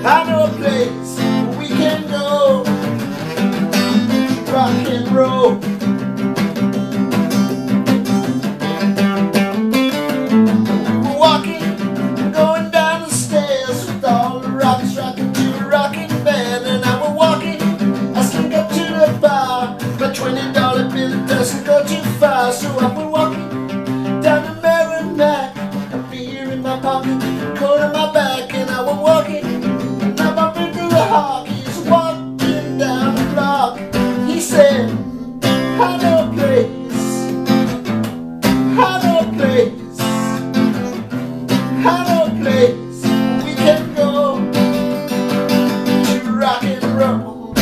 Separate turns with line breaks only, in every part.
I know a place where we can go, rock and roll. We were walking, going down the stairs with all the rocks rocking to a rocking band. And I was walking, I snuck up to the bar. My $20 bill, it doesn't go too far. So I was walking down the Merrimack, a beer in my pocket, coat on my back. And I was walking, and I bumped into the hawk. He's walking down the block. He said, I know a place, I know a place, I know a place where we can go to rock and roll. I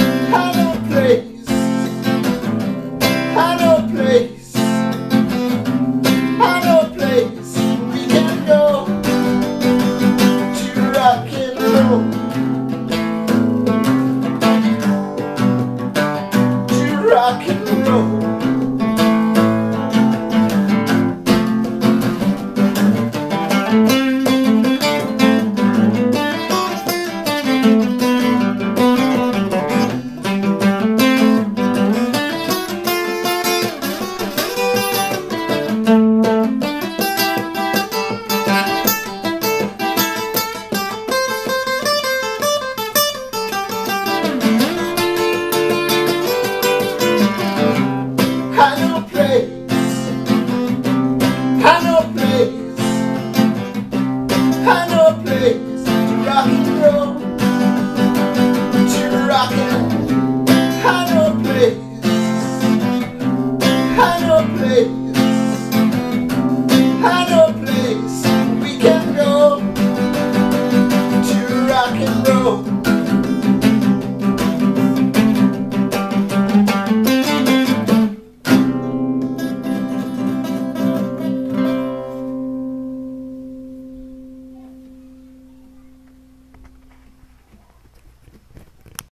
know a place, I know a place, I know a place where we can go to rock and roll. To rock and roll.